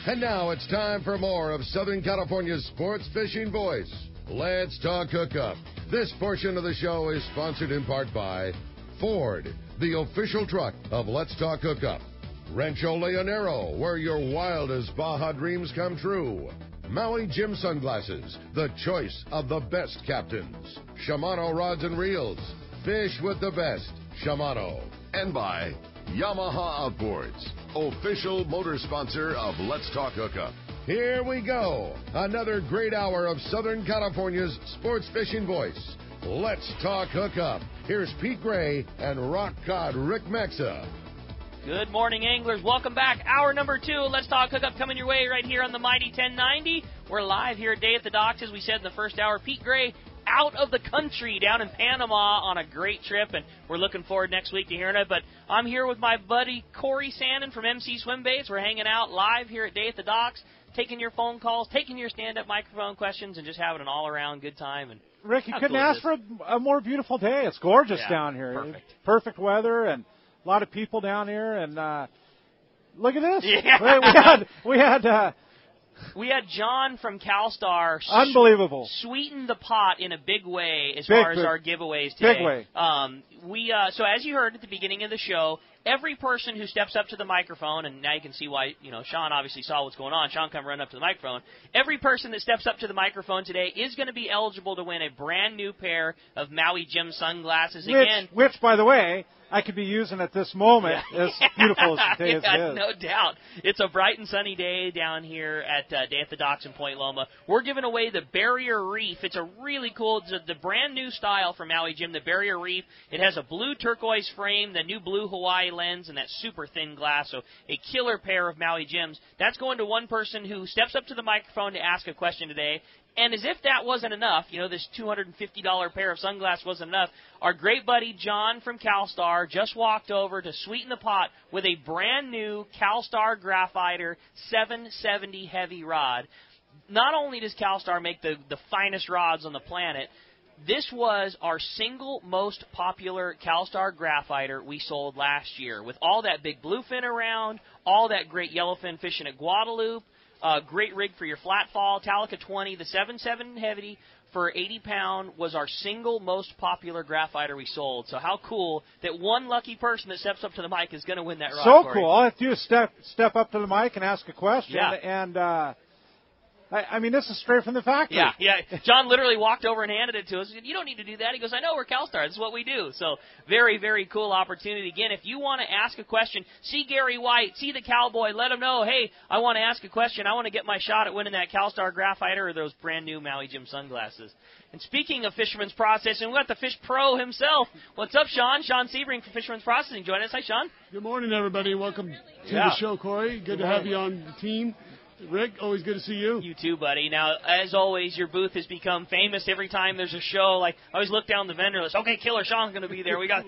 And now it's time for more of Southern California's sports fishing voice. Let's talk hookup. This portion of the show is sponsored in part by Ford, the official truck of Let's Talk Hookup. Rancho Leonero, where your wildest Baja dreams come true. Maui Jim Sunglasses, the choice of the best captains. Shimano Rods and Reels, fish with the best. Shimano. And by Yamaha Outboards, official motor sponsor of Let's Talk Hookup. Here we go. Another great hour of Southern California's sports fishing voice. Let's Talk Hookup. Here's Pete Gray and rock cod Rick Mexa. Good morning, anglers. Welcome back. Hour number 2. Let's Talk Hookup coming your way right here on the Mighty 1090. We're live here at Day at the Docks, as we said in the first hour. Pete Gray out of the country down in Panama on a great trip, and we're looking forward next week to hearing it. But I'm here with my buddy Corey Sandin from MC Swim Baits. We're hanging out live here at Day at the Docks, taking your phone calls, taking your stand-up microphone questions, and just having an all-around good time. And Rick, you couldn't ask for a more beautiful day. It's gorgeous down here. Perfect. Perfect weather and a lot of people down here. And look at this. Yeah. We had John from CalStar. Unbelievable. Sweeten the pot in a big way as far as our giveaways today. Big way. So as you heard at the beginning of the show, every person who steps up to the microphone, and now you can see why, Sean obviously saw what's going on. Sean come run up to the microphone. Every person that steps up to the microphone today is going to be eligible to win a brand new pair of Maui Jim sunglasses. Which, by the way, I could be using at this moment, as beautiful as the day is. No doubt. It's a bright and sunny day down here at Day at the Docks in Point Loma. We're giving away the Barrier Reef. It's a really cool, the brand new style from Maui Jim, the Barrier Reef. It has a blue turquoise frame, the new blue Hawaii lens, and that super thin glass. So a killer pair of Maui Jims. That's going to one person who steps up to the microphone to ask a question today. And as if that wasn't enough, this $250 pair of sunglasses wasn't enough, our great buddy John from CalStar just walked over to sweeten the pot with a brand new CalStar Graphiter 770 heavy rod. Not only does CalStar make the finest rods on the planet, this was our single most popular CalStar Graphiter we sold last year. With all that big bluefin around, all that great yellowfin fishing at Guadalupe, great rig for your flat fall, Talica 20, the 7.7 heavy for 80-pound was our single most popular graphiter we sold. So how cool that one lucky person that steps up to the mic is going to win that rod. So cool. All I have to do is step up to the mic and ask a question. Yeah. And I mean, this is straight from the factory. Yeah. John literally walked over and handed it to us. He said, "You don't need to do that." He goes, "I know, we're CalStar. This is what we do." So very, very cool opportunity. Again, if you want to ask a question, see Gary White, see the Cowboy, let him know, hey, I want to ask a question. I want to get my shot at winning that CalStar Graphiter or those brand new Maui Jim sunglasses. And speaking of Fisherman's Processing, we've got the Fish Pro himself. What's up, Sean? Sean Sebring from Fisherman's Processing. Join us. Hi, Sean. Good morning, everybody. Welcome to the show, Corey. Good to have you on the team. Rick, always good to see you. You too, buddy. Now, as always, your booth has become famous every time there's a show. Like, I always look down the vendor list. Okay, Killer Sean's going to be there. We got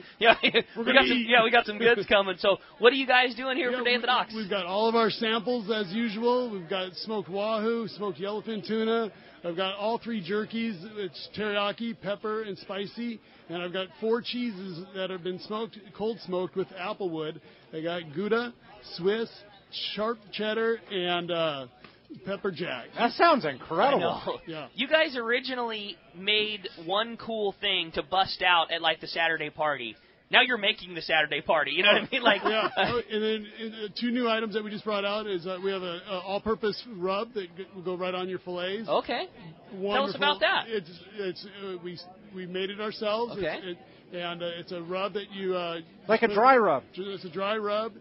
some goods coming. So, what are you guys doing here for Day at the Docks? We've got all of our samples as usual. We've got smoked wahoo, smoked yellowfin tuna. I've got all 3 jerkies. It's teriyaki, pepper, and spicy. And I've got 4 cheeses that have been cold smoked with applewood. I got Gouda, Swiss, sharp cheddar, and pepper jack. That sounds incredible. I know. Yeah. You guys originally made one cool thing to bust out at, like, the Saturday party. Now you're making the Saturday party. You know what I mean? Like, yeah. And then 2 new items that we just brought out is we have a all-purpose rub that will go right on your fillets. Okay. Wonderful. Tell us about that. We made it ourselves. Okay. It's a rub that you like a dry rub. It's a dry rub.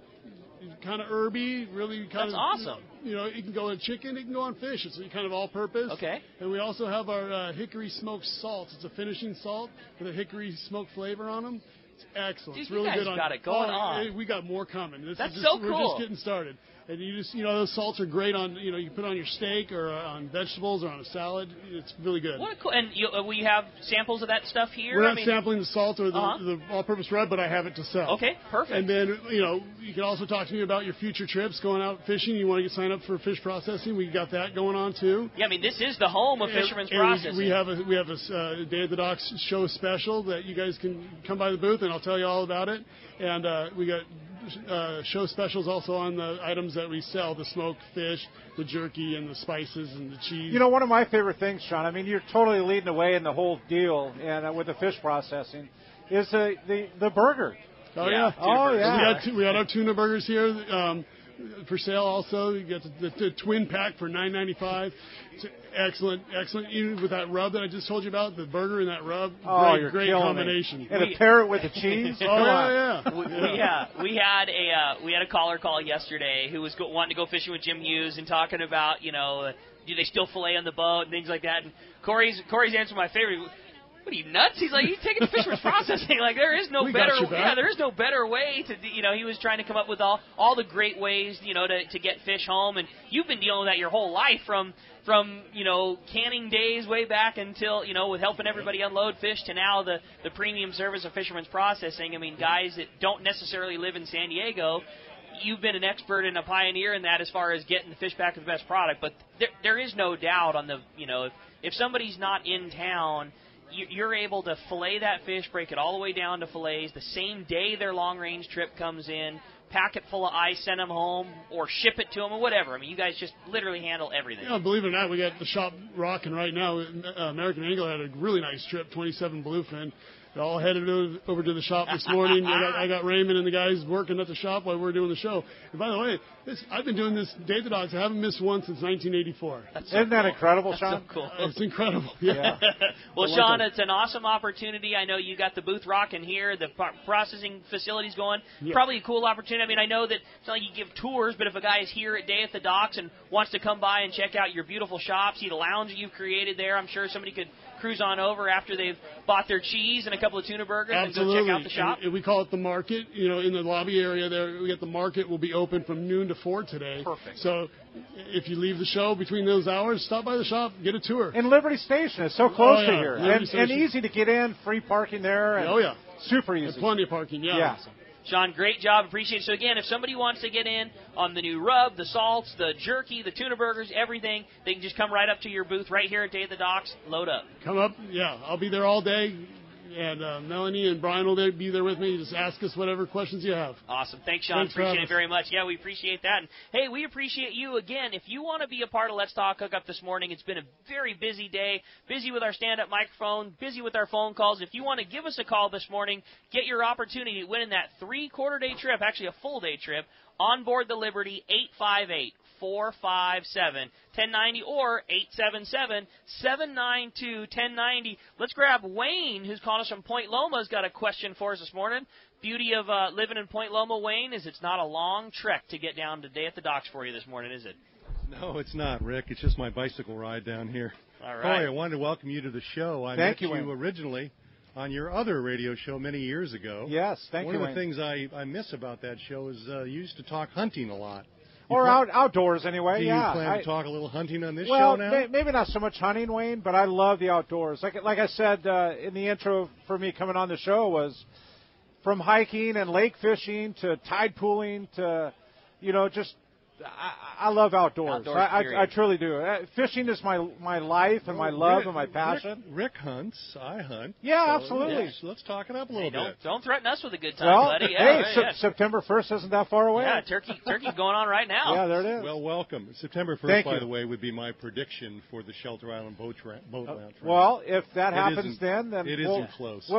Kind of herby, really kind That's of awesome. It can go on chicken, it can go on fish. It's kind of all-purpose. Okay. And we also have our hickory smoked salts. It's a finishing salt with a hickory smoked flavor on them. It's excellent. Dude, it's really you guys good on. Got it going on. We got more coming. That's so cool. We're just getting started. And you just, those salts are great on, you can put on your steak or on vegetables or on a salad. It's really good. What cool. And we have samples of that stuff here? We're not sampling the salt or the all-purpose rub, but I have it to sell. Okay, perfect. And then, you can also talk to me about your future trips, going out fishing. You want to get signed up for fish processing. We got that going on, too. Yeah, I mean, this is the home of Fisherman's Processing. We have a Day at the Docks show special that you guys can come by the booth, and I'll tell you all about it. And we got show specials also on the items that we sell, the smoked fish, the jerky, and the spices and the cheese. You know, one of my favorite things, Sean, I mean, you're totally leading the way in the whole deal and with the fish processing, is the burger. Oh, yeah. Oh, yeah. We got our tuna burgers here for sale also. You get the twin pack for $9.95. It's excellent. Even with that rub that I just told you about, the burger and that rub, great combination. And a pair it with the cheese. We had a caller call yesterday who was wanting to go fishing with Jim Hughes and talking about, do they still fillet on the boat and things like that. And Corey's answer, my favorite. What are you nuts? He's like, he's taking the fisherman's processing. Like, there is no better way to, he was trying to come up with all the great ways, to get fish home. And you've been dealing with that your whole life from canning days way back until, with helping everybody unload fish to now the premium service of fisherman's processing. I mean, guys that don't necessarily live in San Diego, you've been an expert and a pioneer in that as far as getting the fish back with the best product. But there is no doubt on the, if somebody's not in town, you're able to fillet that fish, break it all the way down to fillets the same day their long-range trip comes in, pack it full of ice, send them home, or ship it to them or whatever. I mean, you guys just literally handle everything. Believe it or not, we got the shop rocking right now. American Angler had a really nice trip, 27 bluefin. They're all headed over to the shop this morning. I got Raymond and the guys working at the shop while we're doing the show. And by the way, I've been doing this Day at the Docks. I haven't missed one since 1984. Isn't that incredible, Sean? That's so cool. It's incredible. Yeah. Well, Sean, it's an awesome opportunity. I know you got the booth rocking here. The processing facility's going. Yeah. Probably a cool opportunity. I mean, I know that it's not like you give tours, but if a guy is here at Day at the Docks and wants to come by and check out your beautiful shop, see the lounge that you've created there, I'm sure somebody could cruise on over after they've bought their cheese and a couple of tuna burgers. Absolutely. And go check out the shop. And we call it the market. In the lobby area there, we got the market will be open from noon to 4 today. Perfect. So if you leave the show between those hours, stop by the shop, get a tour. And Liberty Station is so close to here. And easy to get in, free parking there. And super easy. There's plenty of parking, yeah. Sean, great job. Appreciate it. So, again, if somebody wants to get in on the new rub, the salts, the jerky, the tuna burgers, everything, they can just come right up to your booth right here at Day at the Docks, load up. Come up. Yeah, I'll be there all day. And Melanie and Brian will be there with me. Just ask us whatever questions you have. Awesome. Thanks, Sean. Appreciate it very much. Yeah, we appreciate that. And, hey, we appreciate you again. If you want to be a part of Let's Talk Hookup this morning, it's been a very busy day, busy with our stand-up microphone, busy with our phone calls. If you want to give us a call this morning, get your opportunity to win in that 3-quarter-day trip, actually a full-day trip, on board the Liberty, 858-457-1090 or 877-792-1090. Let's grab Wayne, who's calling us from Point Loma, has got a question for us this morning. Beauty of living in Point Loma, Wayne, is it's not a long trek to get down to Day at the Docks for you this morning, is it? No, it's not, Rick. It's just my bicycle ride down here. All right. I wanted to welcome you to the show. I met you originally on your other radio show many years ago. Yes, thank you. One of the things I miss about that show is you used to talk hunting a lot. Outdoors anyway, Do you plan to talk a little hunting on this show now? Well, maybe not so much hunting, Wayne, but I love the outdoors. Like I said in the intro for me coming on the show was from hiking and lake fishing to tide pooling to, just I love outdoors. I truly do. Fishing is my life and my love and my passion. Rick hunts. I hunt. Yeah, absolutely. Let's talk it up a little bit. Don't threaten us with a good time, buddy. September 1st isn't that far away. Yeah, turkey's going on right now. Yeah, there it is. Well, welcome. September 1st, by the way, would be my prediction for the Shelter Island boat launch. Well, if that happens, then it isn't close.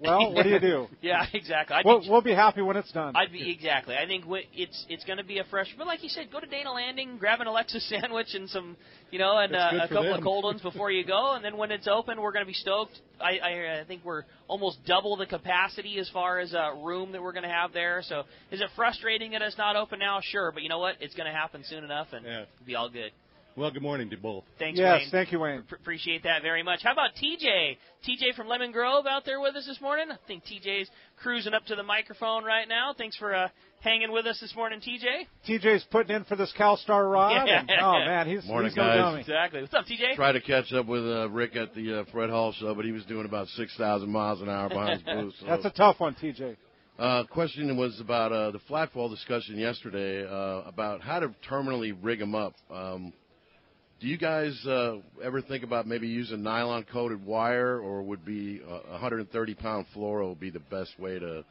Well, what do you do? Yeah, exactly. We'll be happy when it's done. Exactly. I think it's going to be a fresh. But like you said, go to Dana Landing, grab an Alexis sandwich and some, and a couple of cold ones before you go. And then when it's open, we're going to be stoked. I think we're almost double the capacity as far as room that we're going to have there. So is it frustrating that it's not open now? Sure, but you know what? It's going to happen soon enough, and it'll be all good. Well, good morning to both. Thanks, Wayne. Yes, thank you, Wayne. Appreciate that very much. How about TJ? TJ from Lemon Grove out there with us this morning. I think TJ's cruising up to the microphone right now. Thanks for hanging with us this morning, TJ. TJ's putting in for this CalStar rod. Yeah. And, oh, man, he's morning, no guys. dummy. Exactly. What's up, TJ? Tried to catch up with Rick at the Fred Hall show, but he was doing about 6,000 miles an hour behind his booth. So. That's a tough one, TJ. Question was about the flatfall discussion yesterday about how to terminally rig them up. Do you guys ever think about maybe using nylon-coated wire, or would be a 130-pound fluoro be the best way to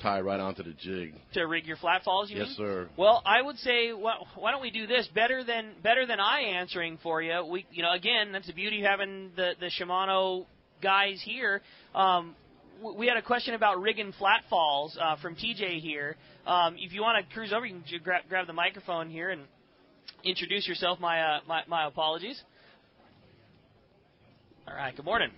tie right onto the jig. To rig your flat falls, you mean? Yes, sir. Well, I would say, why don't we do this better than I answering for you? Again, that's the beauty of having the Shimano guys here. We had a question about rigging flat falls from TJ here. If you want to cruise over, you can grab the microphone here and introduce yourself. My apologies. All right. Good morning.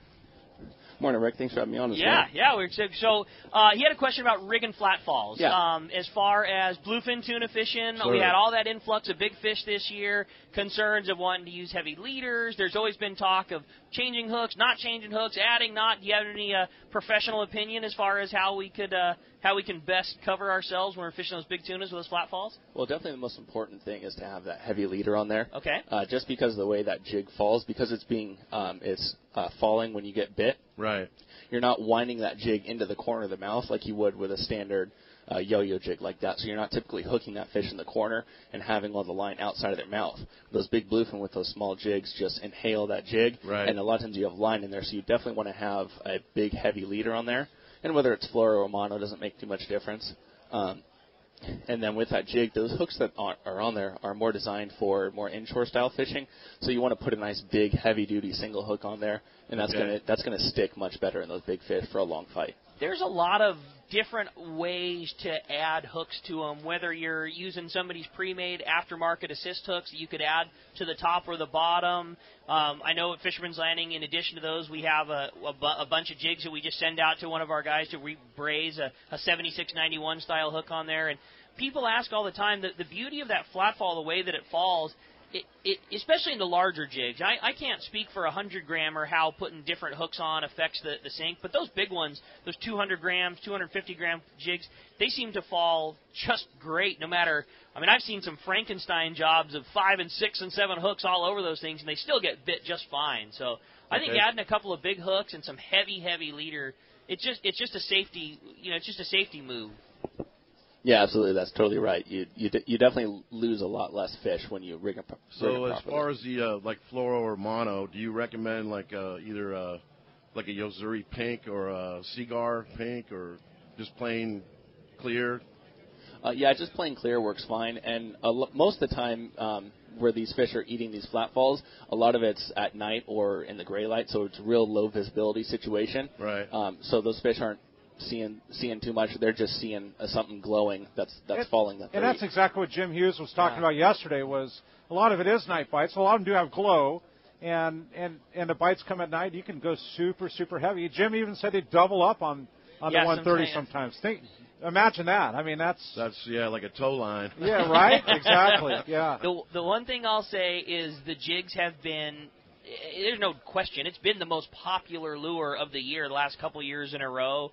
Morning, Rick. Thanks for having me on this morning. Yeah. So he had a question about rigging flat falls. Yeah. As far as bluefin tuna fishing, sure. We had all that influx of big fish this year, concerns of wanting to use heavy leaders. There's always been talk of changing hooks, not changing hooks, adding not. Do you have any professional opinion as far as how we can best cover ourselves when we're fishing those big tunas with those flat falls? Well, definitely the most important thing is to have that heavy leader on there. Okay. Just because of the way that jig falls, because it's falling when you get bit. Right. You're not winding that jig into the corner of the mouth like you would with a standard yo-yo jig like that. So you're not typically hooking that fish in the corner and having all the line outside of their mouth. Those big bluefin with those small jigs just inhale that jig. Right. And a lot of times you have line in there, so you definitely want to have a big, heavy leader on there. And whether it's fluoro or mono doesn't make too much difference. And then with that jig, those hooks that are on there are more designed for more inshore style fishing. So you want to put a nice big heavy duty single hook on there, and that's gonna stick much better in those big fish for a long fight. There's a lot of different ways to add hooks to them, whether you're using somebody's pre-made aftermarket assist hooks that you could add to the top or the bottom. I know at Fisherman's Landing, in addition to those, we have a bunch of jigs that we just send out to one of our guys to braise a 7691 style hook on there. And people ask all the time that the beauty of that flat fall, the way that it falls, it especially in the larger jigs. I can't speak for 100-grammer how putting different hooks on affects the sink, but those big ones, those 200 grams, 250-gram jigs, they seem to fall just great no matter. I mean, I've seen some Frankenstein jobs of 5 and 6 and 7 hooks all over those things, and they still get bit just fine. So I think adding a couple of big hooks and some heavy leader, it's just a safety, it's just a safety move. Yeah, absolutely. That's totally right. You definitely lose a lot less fish when you rig them properly. So as far as the like fluoro or mono, do you recommend like either like a Yozuri pink or a Seagar pink or just plain clear? Yeah, just plain clear works fine. And most of the time where these fish are eating these flat falls, a lot of it's at night or in the gray light, so it's a real low visibility situation. Right. So those fish aren't seeing too much. They're just seeing something glowing that's falling. And that's exactly what Jim Hughes was talking about yesterday. Was a lot of it is night bites. A lot of them do have glow, and the bites come at night. You can go super heavy. Jim even said they double up on the 130 sometimes. Imagine that. I mean, that's like a tow line. Yeah, right. Exactly. Yeah. The one thing I'll say is the jigs have been. There's no question. It's been the most popular lure of the year the last couple of years in a row.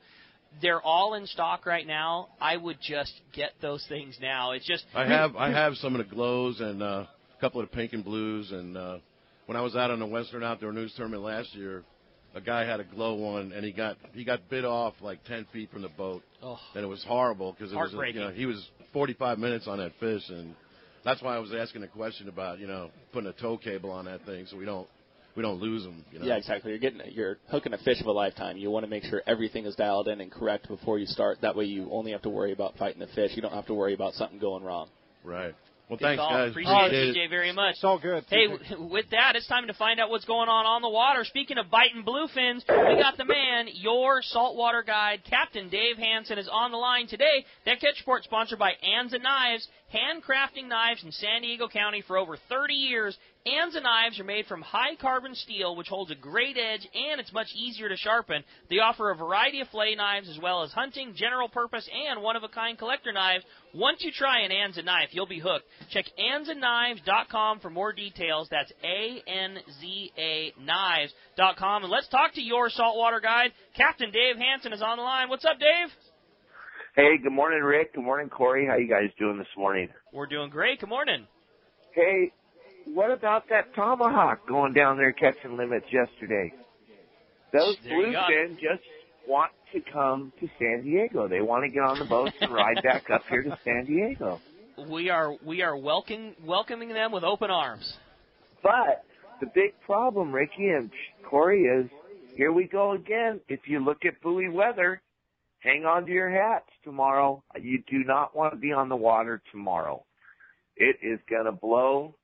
They're all in stock right now. I would just get those things now. It's just I have some of the glows and a couple of the pink and blues. And when I was out on the Western Outdoor News Tournament last year, a guy had a glow one, and he got bit off like 10 feet from the boat. Oh, and it was horrible because it was heartbreaking. He was 45 minutes on that fish, and that's why I was asking the question about putting a tow cable on that thing so we don't lose them. Yeah, exactly. You're hooking a fish of a lifetime. You want to make sure everything is dialed in and correct before you start. That way you only have to worry about fighting the fish. You don't have to worry about something going wrong. Right. Well, thanks, guys. Appreciate it, TJ, very much. It's all good. Hey, with that, it's time to find out what's going on the water. Speaking of biting bluefins, we got the man, your saltwater guide, Captain Dave Hansen, is on the line today. That Catch Report sponsored by Anza Knives, handcrafting knives in San Diego County for over 30 years. Anza knives are made from high-carbon steel, which holds a great edge, and it's much easier to sharpen. They offer a variety of fillet knives, as well as hunting, general purpose, and one-of-a-kind collector knives. Once you try an Anza knife, you'll be hooked. Check AnzaKnives.com for more details. That's ANZA Knives.com. And let's talk to your saltwater guide. Captain Dave Hansen is on the line. What's up, Dave? Hey, good morning, Rick. Good morning, Corey. How you guys doing this morning? We're doing great. Good morning. Hey, what about that tomahawk going down there catching limits yesterday? Those bluefin just want to come to San Diego. They want to get on the boats and ride back up here to San Diego. We are welcoming them with open arms. But the big problem, Ricky and Corey, is here we go again. If you look at buoy weather, hang on to your hats tomorrow. You do not want to be on the water tomorrow. It is going to blow.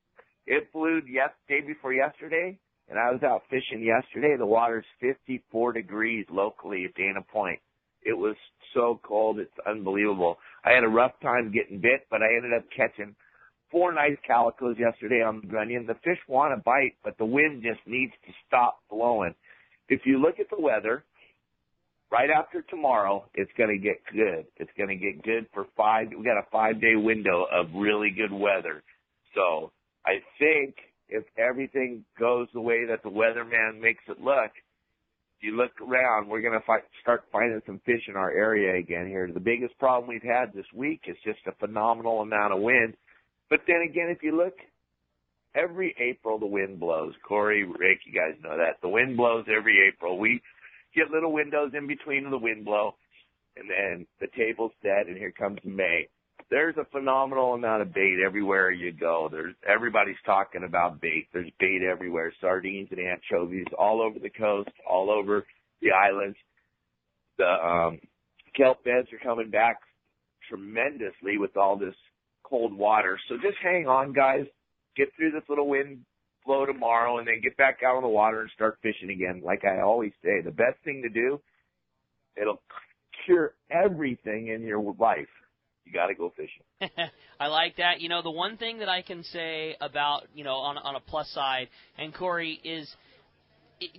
It blew day before yesterday, and I was out fishing yesterday. The water's 54 degrees locally at Dana Point. It was so cold, it's unbelievable. I had a rough time getting bit, but I ended up catching 4 nice calicos yesterday on the Grunion. The fish want to bite, but the wind just needs to stop blowing. If you look at the weather, right after tomorrow, it's going to get good. It's going to get good for we got a 5-day window of really good weather. So I think if everything goes the way that the weatherman makes it look, if you look around, we're going to start finding some fish in our area again here. The biggest problem we've had this week is just a phenomenal amount of wind. But then again, if you look, every April the wind blows. Corey, Rick, you guys know that. The wind blows every April. We get little windows in between the wind blow, and then the table's set, and here comes May. There's a phenomenal amount of bait everywhere you go. Everybody's talking about bait. There's bait everywhere, sardines and anchovies all over the coast, all over the islands. The kelp beds are coming back tremendously with all this cold water. So just hang on, guys. Get through this little wind blow tomorrow, and then get back out on the water and start fishing again. Like I always say, the best thing to do, it'll cure everything in your life. You got to go fishing. I like that. The one thing that I can say about, on a plus side, and Corey, is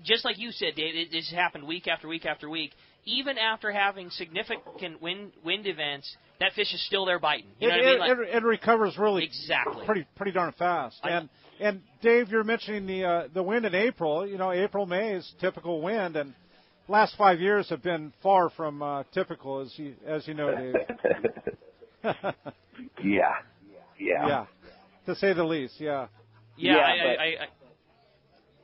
just like you said, Dave, this happened week after week after week. Even after having significant wind events, that fish is still there biting. You know what I mean? It recovers really exactly pretty darn fast. And Dave, you're mentioning the wind in April. April, May is typical wind, and last 5 years have been far from typical, as you know, Dave. Yeah. To say the least, yeah.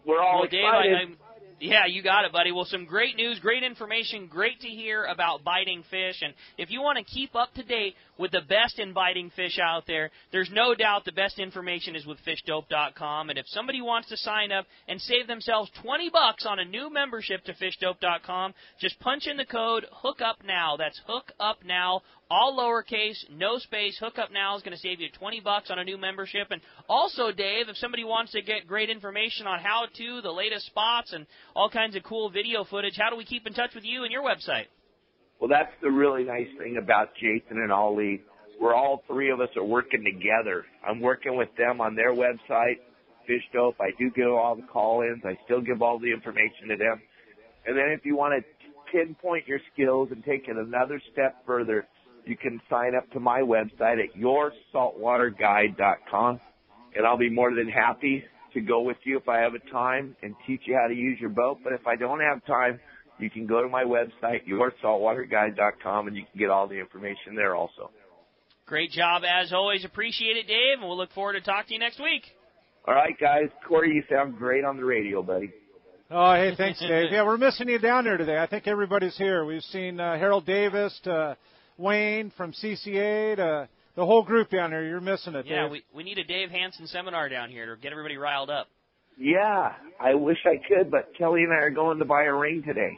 We're all excited. Dave, yeah, you got it, buddy. Well, some great news, great information, great to hear about biting fish. And if you want to keep up to date with the best in biting fish out there, there's no doubt the best information is with fishdope.com. And if somebody wants to sign up and save themselves $20 on a new membership to fishdope.com, just punch in the code HOOKUPNOW. That's HOOKUPNOW, all lowercase, no space. Hookup Now is going to save you $20 on a new membership. And also, Dave, if somebody wants to get great information on how-to, the latest spots, and all kinds of cool video footage, how do we keep in touch with you and your website? Well, that's the really nice thing about Jason and Ollie. We're all three of us are working together. I'm working with them on their website, Fish Dope. I do give all the call-ins. I still give all the information to them. And then if you want to pinpoint your skills and take it another step further, you can sign up to my website at yoursaltwaterguide.com, and I'll be more than happy to go with you if I have a time and teach you how to use your boat. But if I don't have time, you can go to my website, yoursaltwaterguide.com, and you can get all the information there also. Great job, as always. Appreciate it, Dave, and we'll look forward to talking to you next week. All right, guys. Corey, you sound great on the radio, buddy. Oh, hey, thanks, Dave. Yeah, we're missing you down here today. I think everybody's here. We've seen Harold Davis to Wayne from CCA to the whole group down here. You're missing it, Dave. Yeah, we need a Dave Hansen seminar down here to get everybody riled up. Yeah, I wish I could, but Kelly and I are going to buy a ring today.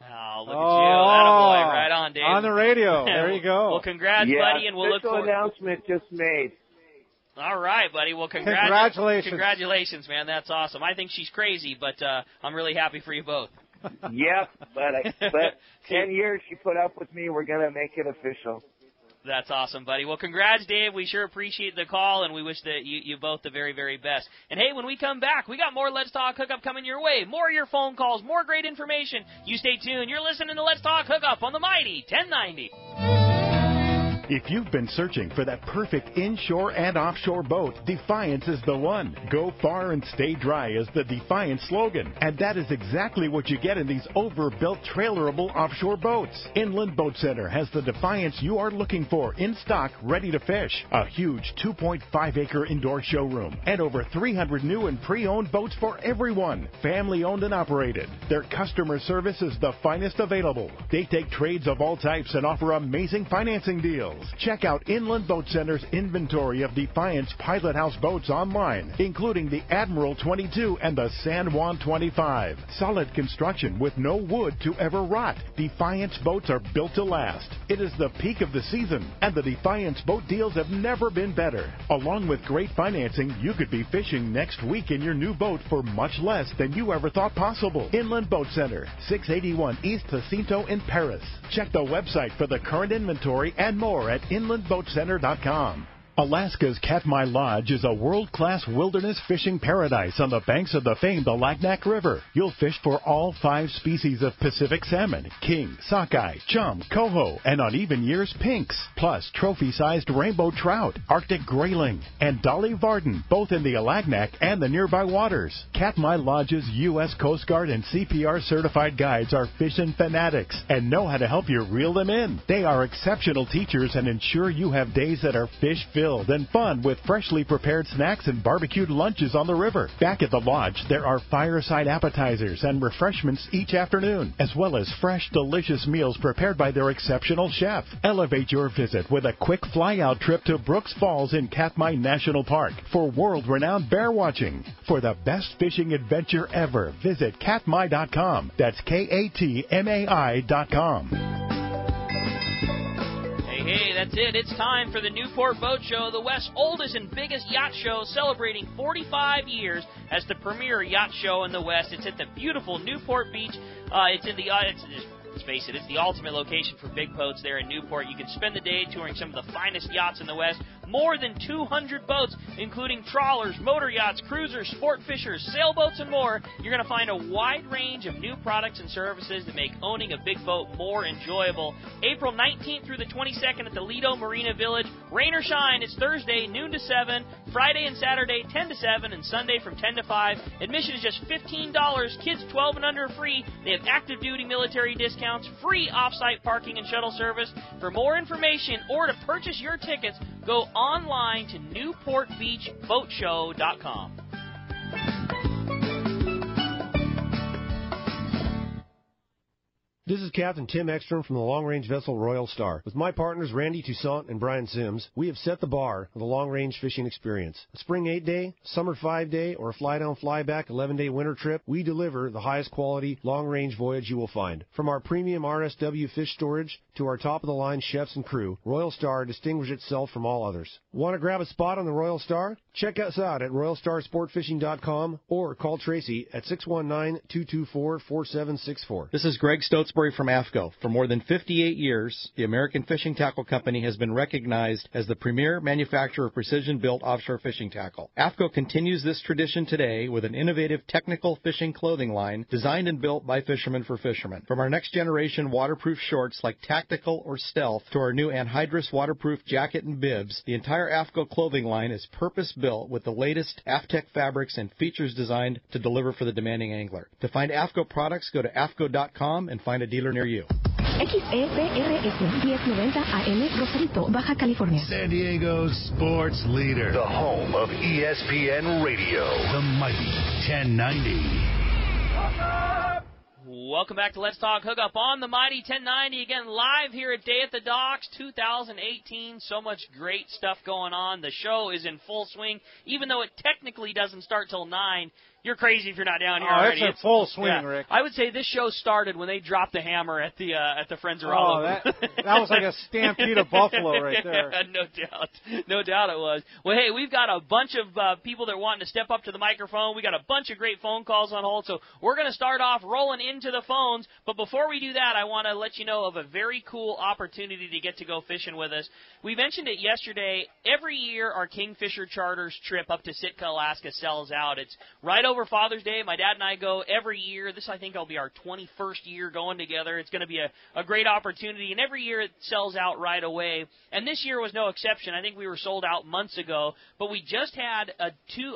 Oh, look at you. Attaboy. Right on, Dave. On the radio. There you go. Well, congrats, buddy, and we'll look forward. Announcement just made. All right, buddy. Well, congratulations. Congratulations, man. That's awesome. I think she's crazy, but I'm really happy for you both. Yep, but 10 years she put up with me. We're going to make it official. That's awesome, buddy. Well, congrats, Dave. We sure appreciate the call, and we wish that you both the very, very best. And, hey, when we come back, we got more Let's Talk Hookup coming your way, more of your phone calls, more great information. You stay tuned. You're listening to Let's Talk Hookup on the mighty 1090. If you've been searching for that perfect inshore and offshore boat, Defiance is the one. Go far and stay dry is the Defiance slogan. And that is exactly what you get in these overbuilt trailerable offshore boats. Inland Boat Center has the Defiance you are looking for in stock, ready to fish. A huge 2.5-acre indoor showroom and over 300 new and pre-owned boats for everyone. Family owned and operated. Their customer service is the finest available. They take trades of all types and offer amazing financing deals. deals. Check out Inland Boat Center's inventory of Defiance Pilot House boats online, including the Admiral 22 and the San Juan 25. Solid construction with no wood to ever rot. Defiance boats are built to last. It is the peak of the season, and the Defiance boat deals have never been better. Along with great financing, you could be fishing next week in your new boat for much less than you ever thought possible. Inland Boat Center, 681 East Jacinto in Paris. Check the website for the current inventory and more at inlandboatcenter.com. Alaska's Katmai Lodge is a world-class wilderness fishing paradise on the banks of the famed Alagnak River. You'll fish for all 5 species of Pacific salmon, king, sockeye, chum, coho, and on even years, pinks, plus trophy-sized rainbow trout, Arctic grayling, and Dolly Varden, both in the Alagnak and the nearby waters. Katmai Lodge's U.S. Coast Guard and CPR certified guides are fishing fanatics and know how to help you reel them in. They are exceptional teachers and ensure you have days that are fish-filled and fun with freshly prepared snacks and barbecued lunches on the river. Back at the lodge, there are fireside appetizers and refreshments each afternoon, as well as fresh, delicious meals prepared by their exceptional chef. Elevate your visit with a quick fly-out trip to Brooks Falls in Katmai National Park for world-renowned bear watching. For the best fishing adventure ever, visit katmai.com. That's KATMAI.com. Hey, that's it. It's time for the Newport Boat Show, the West's oldest and biggest yacht show, celebrating 45 years as the premier yacht show in the West. It's at the beautiful Newport Beach. Let's face it, it's the ultimate location for big boats there in Newport. You can spend the day touring some of the finest yachts in the West. More than 200 boats, including trawlers, motor yachts, cruisers, sport fishers, sailboats, and more. You're going to find a wide range of new products and services that make owning a big boat more enjoyable. April 19th through the 22nd at the Lido Marina Village. Rain or shine, it's Thursday, noon to 7, Friday and Saturday, 10 to 7, and Sunday from 10 to 5. Admission is just $15. Kids 12 and under are free. They have active duty military discounts, free off-site parking and shuttle service. For more information or to purchase your tickets, go online to newportbeachboatshow.com. This is Captain Tim Ekstrom from the long-range vessel Royal Star. With my partners Randy Toussaint and Brian Sims, we have set the bar for the long-range fishing experience. A spring 8-day, summer 5-day, or a fly-down, fly-back 11-day winter trip, we deliver the highest quality long-range voyage you will find. From our premium RSW fish storage to our top-of-the-line chefs and crew, Royal Star distinguishes itself from all others. Want to grab a spot on the Royal Star? Check us out at RoyalStarSportFishing.com or call Tracy at 619-224-4764. This is Greg Stotesbury from AFCO. For more than 58 years, the American Fishing Tackle Company has been recognized as the premier manufacturer of precision-built offshore fishing tackle. AFCO continues this tradition today with an innovative technical fishing clothing line designed and built by fishermen for fishermen. From our next-generation waterproof shorts like Tactical or Stealth to our new anhydrous waterproof jacket and bibs, the entire AFCO clothing line is purpose-built with the latest AFTEC fabrics and features designed to deliver for the demanding angler. To find AFCO products, go to AFCO.com and find a dealer near you. XEPRS 1090 AM, Rosarito, Baja California. San Diego's sports leader. The home of ESPN Radio. The mighty 1090. Welcome back to Let's Talk Hookup on the mighty 1090. Again, live here at Day at the Docks 2018. So much great stuff going on. The show is in full swing, even though it technically doesn't start till 9. You're crazy if you're not down here already. It's in full swing, Rick. I would say this show started when they dropped the hammer at the Friends of Rollo. That was like a stampede of buffalo right there. No doubt it was. Well, hey, we've got a bunch of people that are wanting to step up to the microphone. We got a bunch of great phone calls on hold, so we're going to start off rolling into the phones. But before we do that, I want to let you know of a very cool opportunity to get to go fishing with us. We mentioned it yesterday. Every year, our Kingfisher Charters trip up to Sitka, Alaska sells out. It's right over Father's Day. My dad and I go every year. This, I think, will be our 21st year going together. It's going to be a great opportunity, and every year it sells out right away. And this year was no exception. I think we were sold out months ago, but we just had a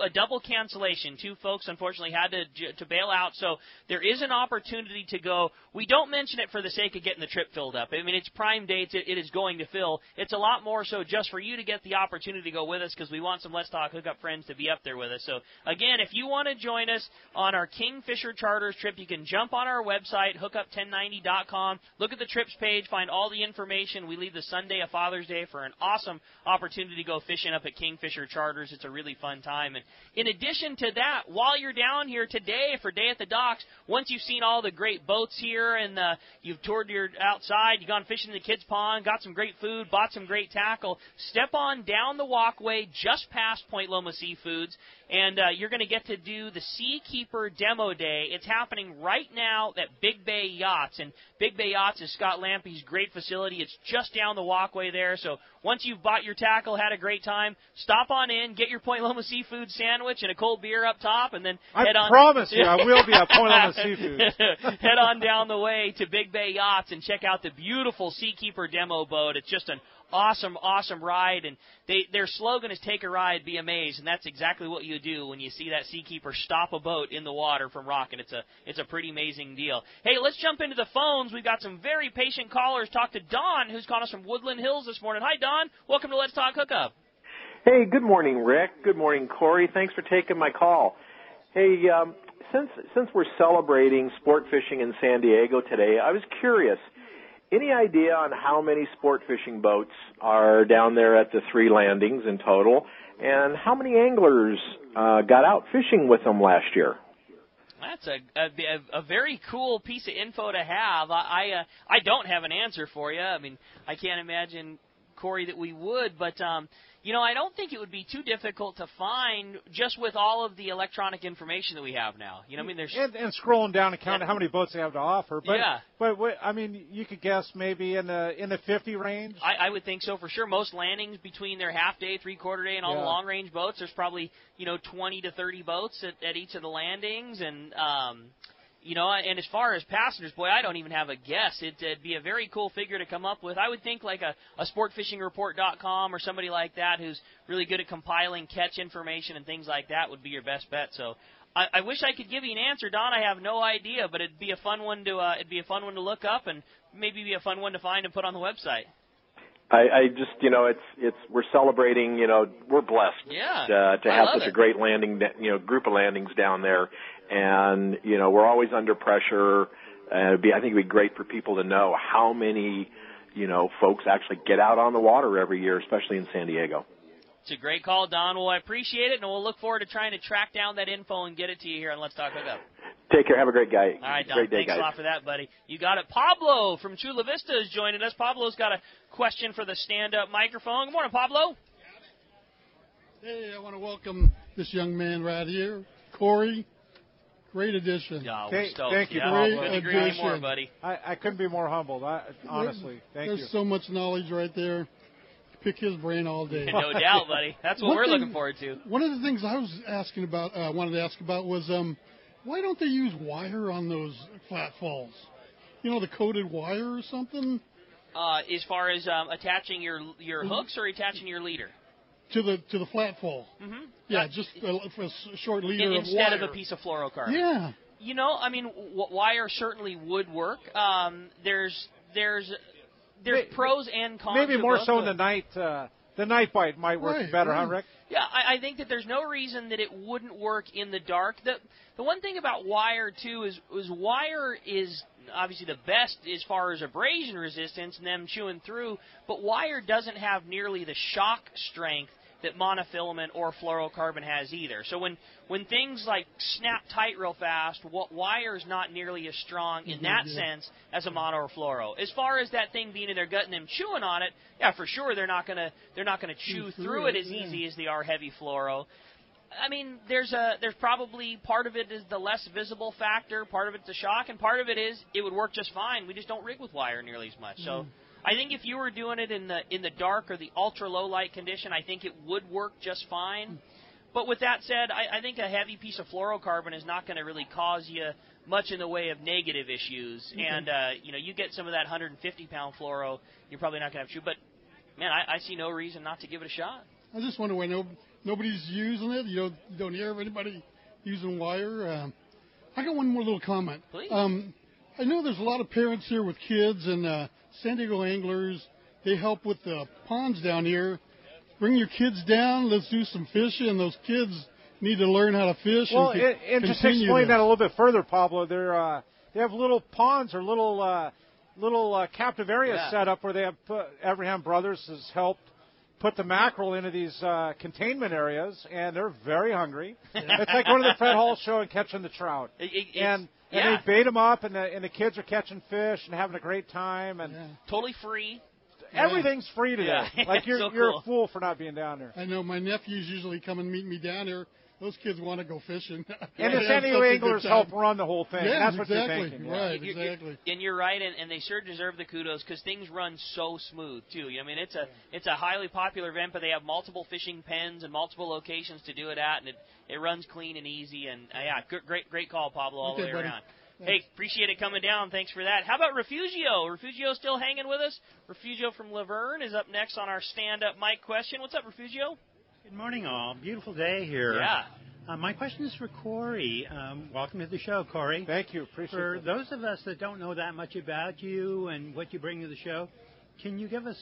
double cancellation. Two folks, unfortunately, had to bail out, so there is an opportunity opportunity to go. We don't mention it for the sake of getting the trip filled up. I mean, it's prime dates. It is going to fill. It's a lot more so just for you to get the opportunity to go with us because we want some Let's Talk Hookup friends to be up there with us. So, again, if you want to join us on our Kingfisher Charters trip, you can jump on our website, hookup1090.com, look at the trips page, find all the information. We leave the Sunday of Father's Day for an awesome opportunity to go fishing up at Kingfisher Charters. It's a really fun time. And in addition to that, while you're down here today for Day at the Docks, once you've seen all the great boats here and you've toured your outside, you've gone fishing in the kids' pond, got some great food, bought some great tackle, step on down the walkway just past Point Loma Seafoods, and you're going to get to do the Seakeeper Demo Day. It's happening right now at Big Bay Yachts, and Big Bay Yachts is Scott Lampy's great facility. It's just down the walkway there, so once you've bought your tackle, had a great time, stop on in, get your Point Loma Seafood sandwich and a cold beer up top, and then head on. I promise you, I will be at Point Loma Seafood. Head on down the way to Big Bay Yachts and check out the beautiful Seakeeper demo boat. It's just an awesome, awesome ride, and their slogan is "Take a ride, be amazed," and that's exactly what you do when you see that Seakeeper stop a boat in the water from rocking. It's a pretty amazing deal. Hey, let's jump into the phones. We've got some very patient callers. Talk to Don, who's calling us from Woodland Hills this morning. Hi, Don. Welcome to Let's Talk Hookup. Hey, good morning, Rick. Good morning, Corey. Thanks for taking my call. Hey, since we're celebrating sport fishing in San Diego today, I was curious. Any idea on how many sport fishing boats are down there at the 3 landings in total, and how many anglers got out fishing with them last year? That's a very cool piece of info to have. I don't have an answer for you. I mean, I can't imagine, Corey, that we would, but I don't think it would be too difficult to find just with all of the electronic information that we have now. I mean, there's and scrolling down and counting how many boats they have to offer. But, yeah. But I mean, you could guess maybe in the 50 range. I would think so for sure. Most landings between their half day, 3/4 day, and all the long range boats, there's probably 20 to 30 boats at each of the landings, and and as far as passengers, boy, I don't even have a guess. It'd be a very cool figure to come up with. I would think like a sportfishingreport.com or somebody like that who's really good at compiling catch information and things like that would be your best bet. So I wish I could give you an answer, Don. I have no idea, but it'd be a fun one to look up and maybe be a fun one to find and put on the website. I just, we're celebrating, we're blessed to have such a great landing, group of landings down there. And, we're always under pressure. I think it'd be great for people to know how many, folks actually get out on the water every year, especially in San Diego. It's a great call, Don. Well, I appreciate it, and we'll look forward to trying to track down that info and get it to you here on Let's Talk Hookup. Take care. Have a great day. All right, Don. Great day, Thanks guys. a lot for that, buddy. You got it. Pablo from Chula Vista is joining us. Pablo's got a question for the stand-up microphone. Good morning, Pablo. Hey, I want to welcome this young man right here, Corey. Great addition. Oh, we're stoked. Thank you, Pablo. Pablo. Couldn't agree anymore, buddy. I couldn't be more humbled, honestly. Thank you. There's so much knowledge right there. Pick his brain all day. No doubt, buddy. That's what we're looking forward to. One of the things I was wanted to ask about was why don't they use wire on those flat falls? The coated wire or something? As far as attaching your hooks or attaching your leader? To the flat fall. Mm-hmm. Yeah, just for a short leader of wire. Instead of a piece of fluorocarbon. Yeah. Wire certainly would work. There's pros and cons. Maybe more so in the night. The night bite might work better, huh, Rick? Yeah, I think that there's no reason that it wouldn't work in the dark. The one thing about wire, too, is wire is obviously the best as far as abrasion resistance and them chewing through, but wire doesn't have nearly the shock strength that monofilament or fluorocarbon has either. So when things like snap tight real fast, wire is not nearly as strong in that sense as a mono or fluoro. As far as that thing being in their gut and them chewing on it, yeah, for sure they're not gonna chew through it as easy as they are heavy fluoro. I mean, there's probably part of it is the less visible factor, part of it's the shock, and part of it is it would work just fine. We just don't rig with wire nearly as much. So I think if you were doing it in the dark or the ultra low light condition, I think it would work just fine. But with that said, I think a heavy piece of fluorocarbon is not going to really cause you much in the way of negative issues. And you get some of that 150-pound fluoro, you're probably not going to have to chew. But man, I see no reason not to give it a shot. I just wonder why nobody's using it. You don't hear of anybody using wire. I got one more little comment. Please. I know there's a lot of parents here with kids, and San Diego anglers, they help with the ponds down here. Bring your kids down. Let's do some fishing. Those kids need to learn how to fish. Well, and just explain that a little bit further, Pablo. They have little ponds or little captive areas set up where they have Abraham Brothers has helped put the mackerel into these containment areas, and they're very hungry. It's like going to the Fred Hall show and catching the trout. And they bait them up, and the kids are catching fish and having a great time. And totally free. Everything's free today. Like you're a fool for not being down there. I know my nephews usually come and meet me down here. Those kids want to go fishing. And the San Diego anglers help run the whole thing. Yeah, that's what you're thinking. Right, exactly. And you're right, and they sure deserve the kudos because things run so smooth too. I mean, it's a highly popular event, but they have multiple fishing pens and multiple locations to do it at, and it runs clean and easy. And great call, Pablo, all the way around. Hey, appreciate it coming down. Thanks for that. How about Refugio? Refugio still hanging with us? Refugio from Laverne is up next on our stand-up mic question. What's up, Refugio? Good morning, all. Beautiful day here. Yeah. My question is for Corey. Welcome to the show, Corey. Thank you. Appreciate it. For those of us that don't know that much about you and what you bring to the show, can you give us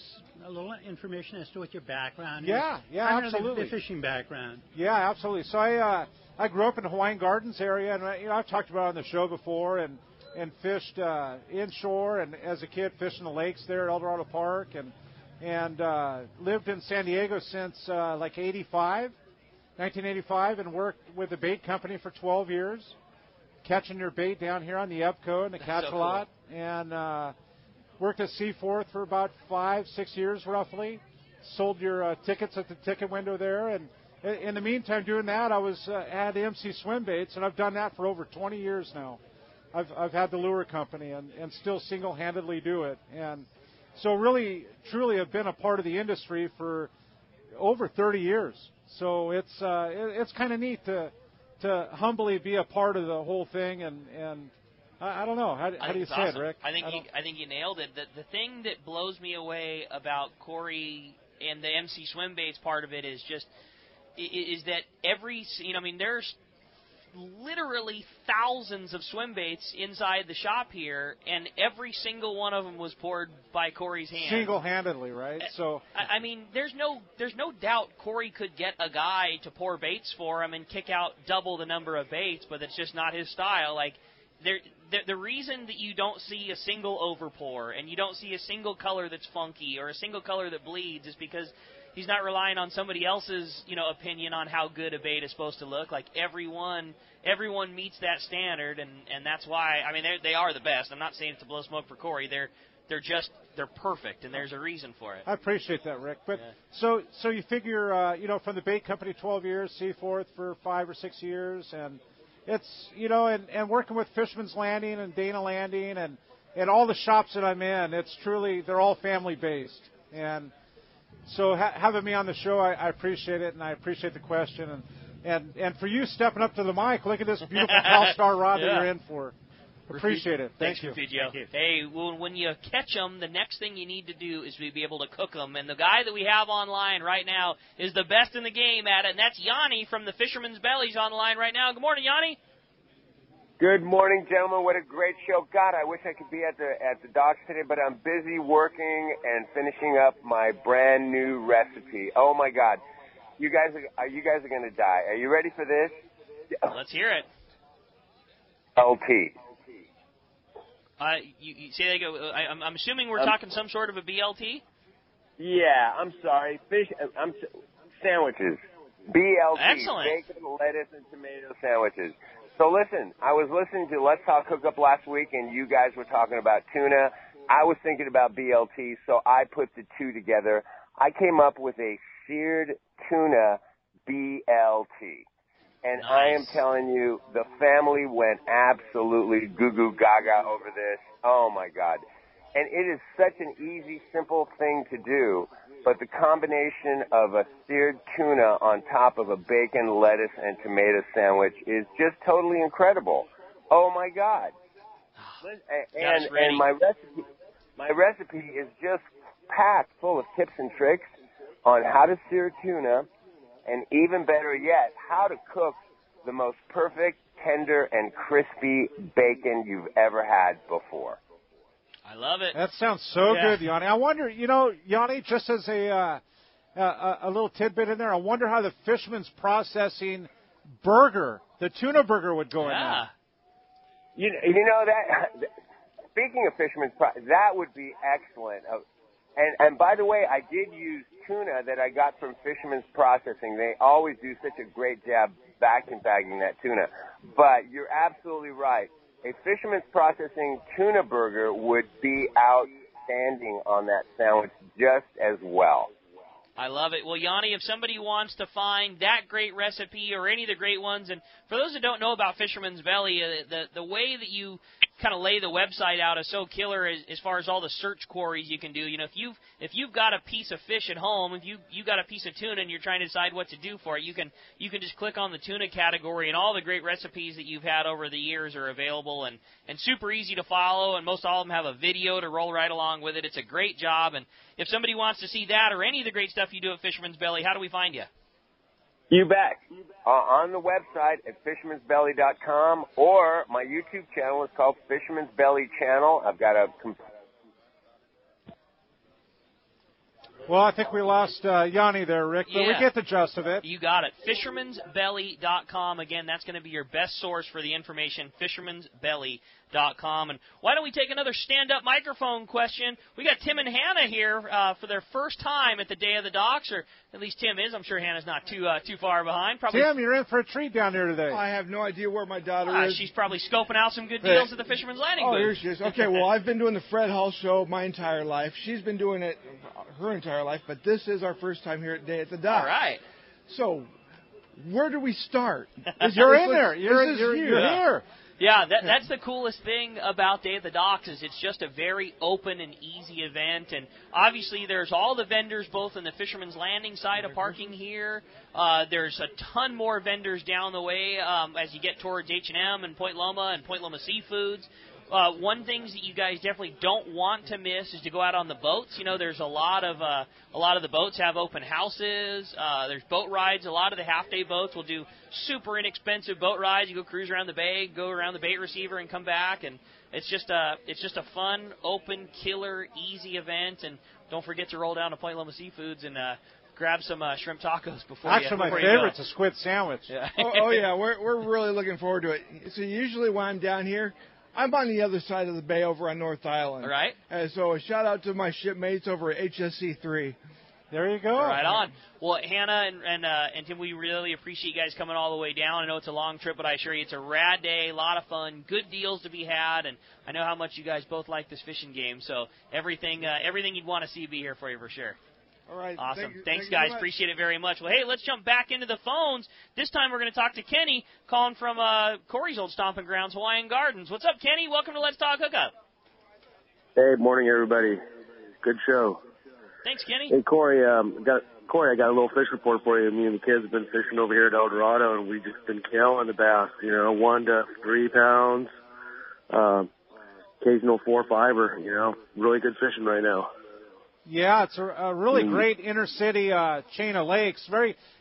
a little information as to what your background is? Yeah, absolutely. The fishing background. Yeah, absolutely. So I grew up in the Hawaiian Gardens area, and I've talked about it on the show before, and fished inshore, and as a kid fished in the lakes there at El Dorado Park, and lived in San Diego since like 1985, and worked with a bait company for 12 years, catching your bait down here on the EPCO and the Catch-A-Lot, and worked at Seaforth for about 5-6 years roughly. Sold your tickets at the ticket window there, and in the meantime, doing that, I was at MC Swim Baits, and I've done that for over 20 years now. I've had the lure company and still single-handedly do it. And so really, truly have been a part of the industry for over 30 years. So it's kind of neat to humbly be a part of the whole thing. And I don't know. How do you say awesome. it, Rick? I think you nailed it. The thing that blows me away about Corey and the MC Swim Baits part of it is just is that there's literally thousands of swim baits inside the shop here, and every single one of them was poured by Corey's hand. Single-handedly, right? So I mean, there's no doubt Corey could get a guy to pour baits for him and kick out double the number of baits, but it's just not his style. Like the reason that you don't see a single overpour and you don't see a single color that's funky or a single color that bleeds is because he's not relying on somebody else's, opinion on how good a bait is supposed to look. Like everyone meets that standard, and that's why. I mean, they are the best. I'm not saying it to blow smoke for Corey. They're perfect, and there's a reason for it. I appreciate that, Rick. But so you figure, from the bait company 12 years, Seaforth for 5 or 6 years, and it's and working with Fisherman's Landing and Dana Landing and all the shops that I'm in, it's truly they're all family based. And so having me on the show, I appreciate it, and I appreciate the question. And for you stepping up to the mic, look at this beautiful CalStar rod that you're in for. Appreciate it. Thank you. Refugio. Hey, when you catch them, the next thing you need to do is be able to cook them. And the guy that we have online right now is the best in the game at it, and that's Yanni from the Fisherman's Bellies online right now. Good morning, Yanni. Good morning, gentlemen. What a great show. God, I wish I could be at the docks today, but I'm busy working and finishing up my brand new recipe. Oh my God. You guys are going to die. Are you ready for this? Let's hear it. LT. You say they go. I'm assuming we're talking some sort of a BLT. Yeah, I'm sorry. Sandwiches. BLT. Excellent. Bacon, lettuce, and tomato sandwiches. So listen, I was listening to Let's Talk Hookup last week, and you guys were talking about tuna. I was thinking about BLT, so I put the two together. I came up with a seared tuna BLT. And nice. I am telling you, the family went absolutely goo-goo gaga over this. Oh, my God. And it is such an easy, simple thing to do, but the combination of a seared tuna on top of a bacon, lettuce, and tomato sandwich is just totally incredible. Oh, my God. And my recipe is just packed full of tips and tricks on how to sear tuna, and even better yet, how to cook the most perfect tender and crispy bacon you've ever had before. I love it. That sounds so good, Yanni. I wonder, Yanni, just as a little tidbit in there, I wonder how the Fisherman's Processing burger, the tuna burger, would go in there. You know that. Speaking of Fisherman's Processing, that would be excellent. And by the way, I did use tuna that I got from Fisherman's Processing. They always do such a great job vacuum bagging that tuna. But you're absolutely right. A Fisherman's Processing tuna burger would be outstanding on that sandwich just as well. I love it. Well, Yanni, if somebody wants to find that great recipe or any of the great ones, and for those that don't know about Fisherman's Belly, the way that you kind of lay the website out is so killer as far as all the search queries you can do. If you've got a piece of fish at home, if you got a piece of tuna and you're trying to decide what to do for it, you can just click on the tuna category, and all the great recipes that you've had over the years are available and super easy to follow, and most all of them have a video to roll right along with it. It's a great job, and if somebody wants to see that or any of the great stuff you do at Fisherman's Belly, how do we find you? You bet. On the website at fishermansbelly.com, or my YouTube channel is called Fisherman's Belly Channel. I've got a... Well, I think we lost Yanni there, Rick, but we get the gist of it. You got it. Fishermansbelly.com. Again, that's going to be your best source for the information, fishermansbelly.com. And why don't we take another stand-up microphone question? We got Tim and Hannah here for their first time at the Day of the Docks, or at least Tim is. I'm sure Hannah's not too far behind. Probably. Tim, you're in for a treat down here today. I have no idea where my daughter is. She's probably scoping out some good deals at the Fisherman's Landing booth. Oh, here she is. Okay, well, I've been doing the Fred Hall Show my entire life. She's been doing it her entire life, but this is our first time here at Day at the Docks. All right. So, where do we start? You're in there. You're here. Yeah, that's the coolest thing about Day at the Docks is it's just a very open and easy event. And obviously there's all the vendors both in the Fisherman's Landing side of parking here. There's a ton more vendors down the way as you get towards H&M and Point Loma Seafoods. One thing that you guys definitely don't want to miss is to go out on the boats. There's a lot of the boats have open houses. There's boat rides. A lot of the half-day boats will do super inexpensive boat rides. You go cruise around the bay, go around the bait receiver, and come back. And it's just a fun, open, killer, easy event. And don't forget to roll down to Point Loma Seafoods and grab some shrimp tacos before Actually, my favorite's a squid sandwich. Yeah. oh yeah, we're really looking forward to it. So usually when I'm down here, I'm on the other side of the bay over on North Island. All right. So a shout-out to my shipmates over at HSC3. There you go. Right on. Well, Hannah and Tim, we really appreciate you guys coming all the way down. I know it's a long trip, but I assure you it's a rad day, a lot of fun, good deals to be had, and I know how much you guys both like this fishing game, so everything you'd want to see be here for you for sure. All right. Awesome. Thanks, guys. Appreciate it very much. Well, hey, let's jump back into the phones. This time we're going to talk to Kenny, calling from Corey's old stomping grounds, Hawaiian Gardens. What's up, Kenny? Welcome to Let's Talk Hookup. Hey, morning, everybody. Good show. Thanks, Kenny. Hey, Corey, I got a little fish report for you. Me and the kids have been fishing over here at El Dorado, and we've just been killing the bass, 1 to 3 pounds, occasional 4 or 5er, really good fishing right now. Yeah, it's a really great inner-city chain of lakes.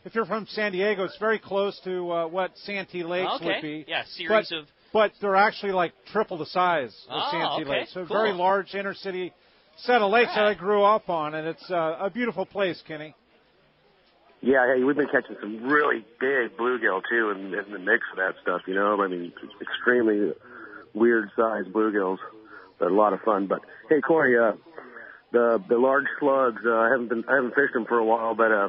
If you're from San Diego, it's very close to what Santee Lakes would be. Yeah, series of. But they're actually like triple the size of Santee Lakes. So a very large inner-city set of lakes that I grew up on, and it's a beautiful place, Kenny. Yeah, hey, we've been catching some really big bluegill, too, in the mix of that stuff, I mean, extremely weird-sized bluegills, but a lot of fun. But, hey, Corey, the large slugs, I haven't fished them for a while, but I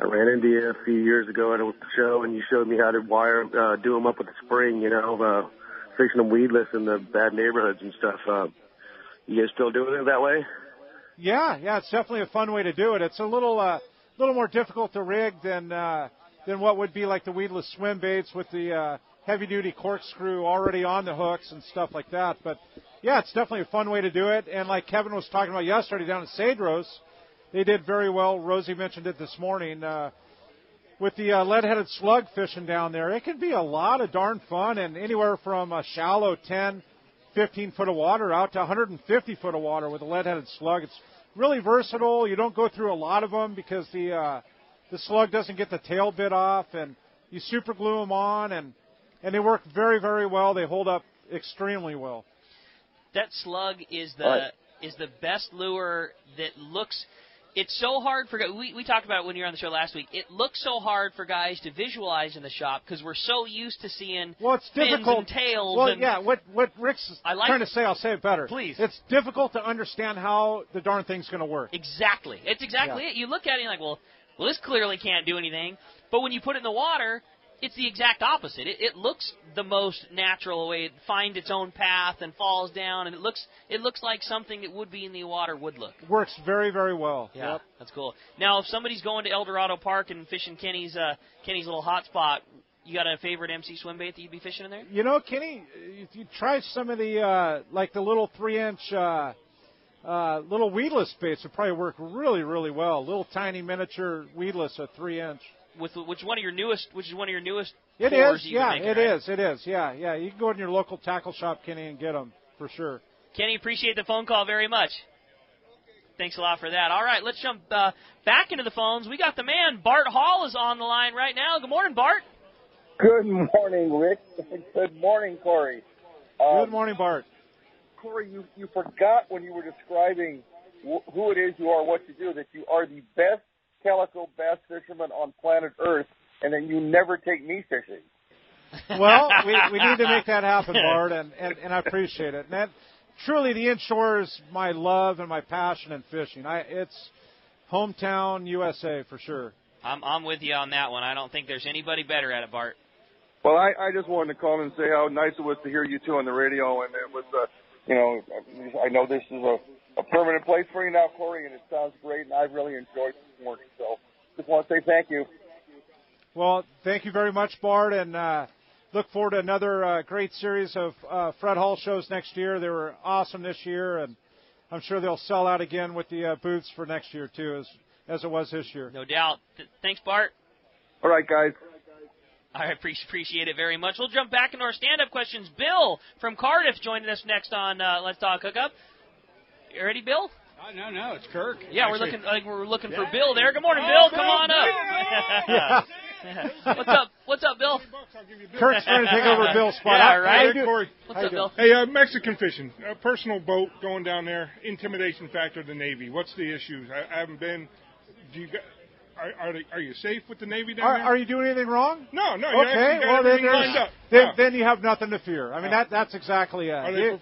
ran into you a few years ago at a show, and you showed me how to do them up with the spring, fishing them weedless in the bad neighborhoods and stuff. You guys still doing it that way? Yeah, it's definitely a fun way to do it. It's a little more difficult to rig than what would be like the weedless swim baits with the heavy-duty corkscrew already on the hooks and stuff like that. But, yeah, it's definitely a fun way to do it. And like Kevin was talking about yesterday down at Cedros, they did very well. Rosie mentioned it this morning. With the lead-headed slug fishing down there, it can be a lot of darn fun, and anywhere from a shallow 10, 15 foot of water out to 150 foot of water with a lead-headed slug. It's really versatile. You don't go through a lot of them because the slug doesn't get the tail bit off, and you super glue them on, and and they work very, very well. They hold up extremely well. That slug is the best lure that looks. It's so hard for we talked about it when you were on the show last week. It looks so hard for guys to visualize in the shop because we're so used to seeing it's fins difficult. and tails. Well, and yeah, what Rick's trying to say, I'll say it better. Please. It's difficult to understand how the darn thing's going to work. Exactly. It's exactly it. You look at it and you're like, well, this clearly can't do anything. But when you put it in the water, it's the exact opposite. It looks the most natural way. It finds its own path and falls down, and it looks like something that would be in the water would look. Works very, very well. Yeah, Yep. That's cool. Now, if somebody's going to El Dorado Park and fishing Kenny's little hot spot, you got a favorite MC swim bait that you'd be fishing in there? You know, Kenny, if you try some of the like the little 3-inch little weedless baits, would probably work really, really well. Little tiny miniature weedless at 3-inch. Which is one of your newest? It is, yeah, it is. Yeah. You can go in your local tackle shop, Kenny, and get them for sure. Kenny, appreciate the phone call very much. Thanks a lot for that. All right, let's jump back into the phones. We got the man, Bart Hall, is on the line right now. Good morning, Bart. Good morning, Rick. Good morning, Corey. Good morning, Bart. Corey, you forgot when you were describing who it is you are, what you do, that you are the best calico bass fisherman on planet Earth, and then you never take me fishing. Well, we need to make that happen, Bart, and I appreciate it. And that, truly, the inshore is my love and my passion in fishing. It's hometown USA for sure. I'm with you on that one. I don't think there's anybody better at it, Bart. Well, I just wanted to call and say how nice it was to hear you two on the radio, and it was, I know this is a permanent place for you now, Corey, and it sounds great, and I've really enjoyed this morning. So just want to say thank you. Well, thank you very much, Bart, and look forward to another great series of Fred Hall shows next year. They were awesome this year, and I'm sure they'll sell out again with the booths for next year, too, as it was this year. No doubt. Thanks, Bart. All right, guys. I appreciate it very much. We'll jump back into our stand-up questions. Bill from Cardiff joining us next on Let's Talk Hookup. You ready, Bill? No, it's Kirk. Yeah, we're looking for Bill there. Good morning, Bill. Come on up. What's up, Bill? Kirk's trying to take over Bill's spot. Yeah, right. Hey, Corey. What's up, Bill? Hey, Mexican fishing, a personal boat going down there, intimidation factor of the Navy. What's the issues? I haven't been. Are you safe with the Navy down there? Are you doing anything wrong? No. Okay, well then you have nothing to fear. I mean that's exactly it.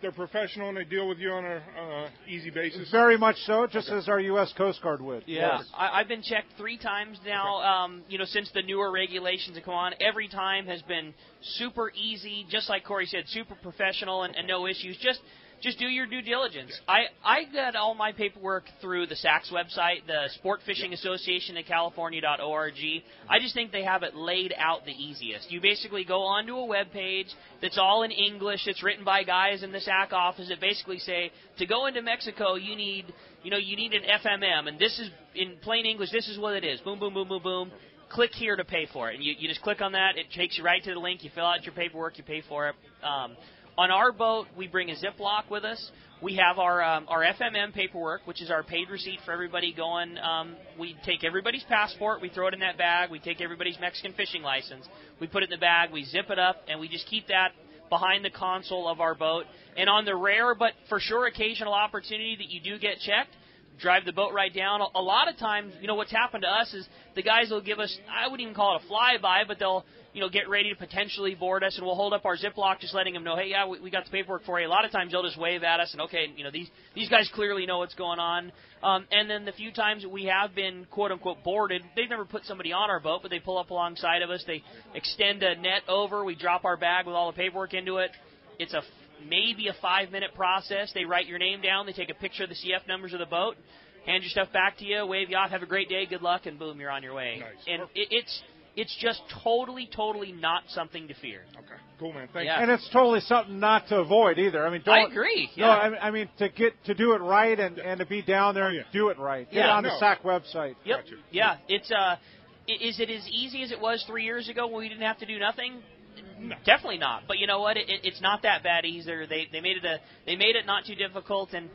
They're professional and they deal with you on a easy basis. Very much so, just as our U.S. Coast Guard would. Yeah, yes. I've been checked 3 times now. Since the newer regulations have come on, every time has been super easy. Just like Corey said, super professional and no issues. Just do your due diligence. I got all my paperwork through the SACS website, the Sport Fishing Association of California.org. I just think they have it laid out the easiest. You basically go onto a web page that's all in English. It's written by guys in the SAC office that basically say, to go into Mexico, you need an FMM, and this is, in plain English, this is what it is. Boom, boom, boom, boom, boom. Click here to pay for it. And you just click on that. It takes you right to the link. You fill out your paperwork. You pay for it. On our boat, we bring a Ziploc with us. We have our FMM paperwork, which is our paid receipt for everybody going. We take everybody's passport. We throw it in that bag. We take everybody's Mexican fishing license. We put it in the bag. We zip it up, and we just keep that behind the console of our boat. And on the rare but for sure occasional opportunity that you do get checked, drive the boat right down. A lot of times, what's happened to us is the guys will give us, I wouldn't even call it a flyby, but they'll get ready to potentially board us, and we'll hold up our Ziploc just letting them know, hey, yeah, we got the paperwork for you. A lot of times they'll just wave at us, and okay, these guys clearly know what's going on. And then the few times that we have been, quote-unquote, boarded, they've never put somebody on our boat, but they pull up alongside of us. They extend a net over. We drop our bag with all the paperwork into it. It's maybe a 5-minute process. They write your name down. They take a picture of the CF numbers of the boat, hand your stuff back to you, wave you off, have a great day, good luck, and boom, you're on your way. Nice. And it's just totally not something to fear. Okay, cool, man. Thank you. And it's totally something not to avoid either. I mean, I agree. No, I mean to do it right and to be down there and do it right. Get on the SAC website. Yep. Gotcha. Yeah. It's is it as easy as it was 3 years ago when we didn't have to do nothing? No. Definitely not. But you know what? It's not that bad either. They made it not too difficult. And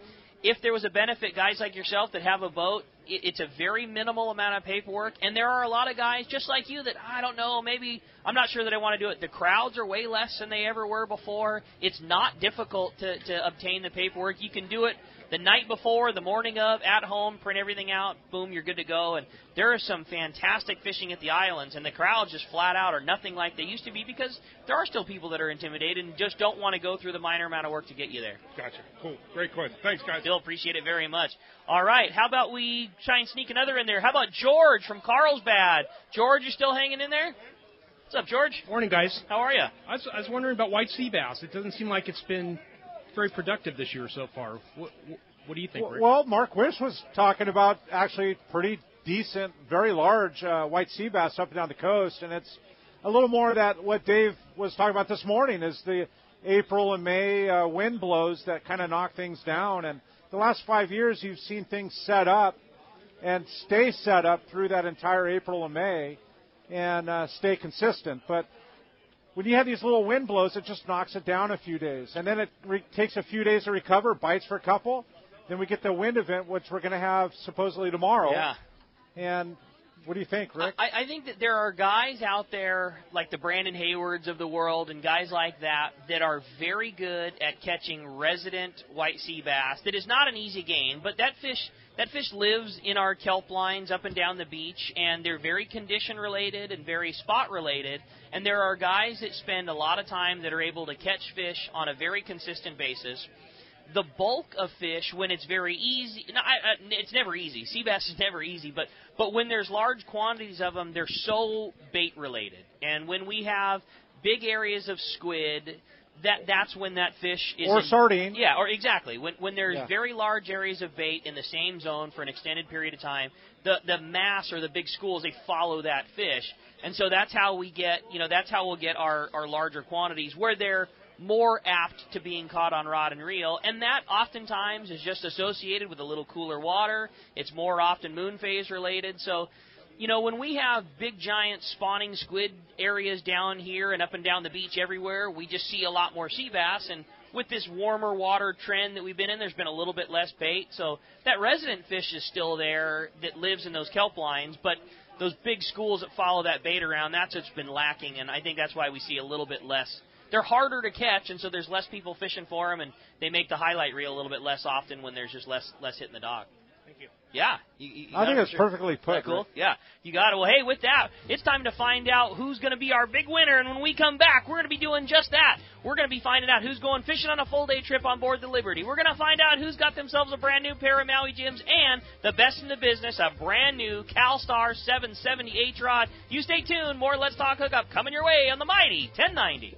if there was a benefit, guys like yourself that have a boat, it's a very minimal amount of paperwork, and there are a lot of guys just like you that, I don't know, maybe I'm not sure that I want to do it. The crowds are way less than they ever were before. It's not difficult to obtain the paperwork. You can do it the night before, the morning of, at home, print everything out, boom, you're good to go. And there is some fantastic fishing at the islands, and the crowds just flat out are nothing like they used to be because there are still people that are intimidated and just don't want to go through the minor amount of work to get you there. Gotcha. Cool. Great question. Thanks, guys. Bill, appreciate it very much. All right, how about we try and sneak another in there? How about George from Carlsbad? George, you still hanging in there? What's up, George? Morning, guys. How are you? I was wondering about white sea bass. It doesn't seem like it's been very productive this year so far. What do you think, Rick? Well, Mark Wish was talking about actually pretty decent, very large white sea bass up and down the coast, and it's a little more that what Dave was talking about this morning is the April and May wind blows that kind of knock things down. And the last 5 years, you've seen things set up and stay set up through that entire April and May and stay consistent. But when you have these little wind blows, it just knocks it down a few days. And then it takes a few days to recover, bites for a couple. Then we get the wind event, which we're going to have supposedly tomorrow. Yeah. And what do you think, Rick? I think that there are guys out there like the Brandon Haywards of the world and guys like that that are very good at catching resident white sea bass. That is not an easy game, but that fish lives in our kelp lines up and down the beach, and they're very condition related and very spot related. And there are guys that spend a lot of time that are able to catch fish on a very consistent basis. The bulk of fish, when it's very easy, it's never easy. Sea bass is never easy, but when there's large quantities of them, they're so bait related. And when we have big areas of squid, that's when that fish is sardine. Yeah, or exactly. When there's very large areas of bait in the same zone for an extended period of time, the mass or the big schools, they follow that fish, and so that's how we get that's how we'll get our larger quantities where they're more apt to being caught on rod and reel, and that oftentimes is just associated with a little cooler water. It's more often moon phase related. So, when we have big, giant spawning squid areas down here and up and down the beach everywhere, we just see a lot more sea bass. And with this warmer water trend that we've been in, there's been a little bit less bait. So that resident fish is still there that lives in those kelp lines, but those big schools that follow that bait around, that's what's been lacking, and I think that's why we see a little bit less. They're harder to catch, and so there's less people fishing for them, and they make the highlight reel a little bit less often when there's just less hitting the dock. Thank you. Yeah. I think it's perfectly put. Right, cool? Yeah. You got it. Well, hey, with that, it's time to find out who's going to be our big winner, and when we come back, we're going to be doing just that. We're going to be finding out who's going fishing on a full-day trip on board the Liberty. We're going to find out who's got themselves a brand-new pair of Maui Jims, and the best in the business, a brand-new CalStar 770 H-Rod. You stay tuned. More Let's Talk Hookup coming your way on the mighty 1090.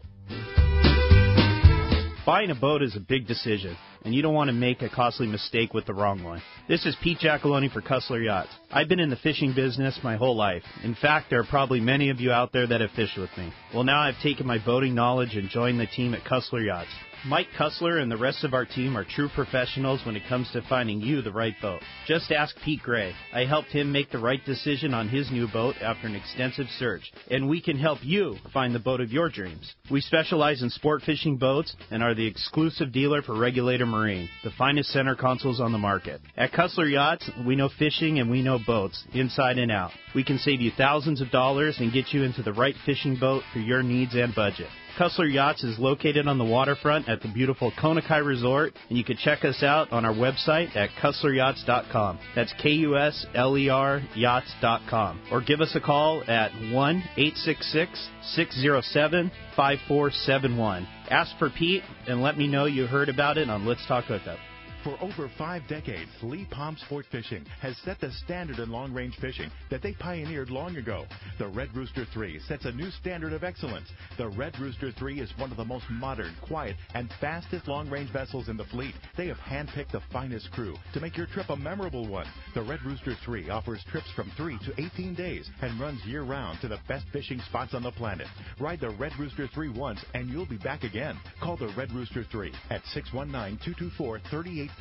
Buying a boat is a big decision, and you don't want to make a costly mistake with the wrong one. This is Pete Giacalone for Cussler Yachts. I've been in the fishing business my whole life. In fact, there are probably many of you out there that have fished with me. Well, now I've taken my boating knowledge and joined the team at Cussler Yachts. Mike Cussler and the rest of our team are true professionals when it comes to finding you the right boat. Just ask Pete Gray. I helped him make the right decision on his new boat after an extensive search, and we can help you find the boat of your dreams. We specialize in sport fishing boats and are the exclusive dealer for Regulator Marine, the finest center consoles on the market. At Cussler Yachts, we know fishing and we know boats, inside and out. We can save you thousands of dollars and get you into the right fishing boat for your needs and budget. Cussler Yachts is located on the waterfront at the beautiful Konakai Resort, and you can check us out on our website at CusslerYachts.com. That's KUSLER Yachts.com. Or give us a call at 1-866-607-5471. Ask for Pete and let me know you heard about it on Let's Talk Hookup. For over 5 decades, Lee Palm Sport Fishing has set the standard in long-range fishing that they pioneered long ago. The Red Rooster 3 sets a new standard of excellence. The Red Rooster 3 is one of the most modern, quiet, and fastest long-range vessels in the fleet. They have handpicked the finest crew to make your trip a memorable one. The Red Rooster 3 offers trips from 3 to 18 days and runs year-round to the best fishing spots on the planet. Ride the Red Rooster 3 once, and you'll be back again. Call the Red Rooster 3 at 619-224-3857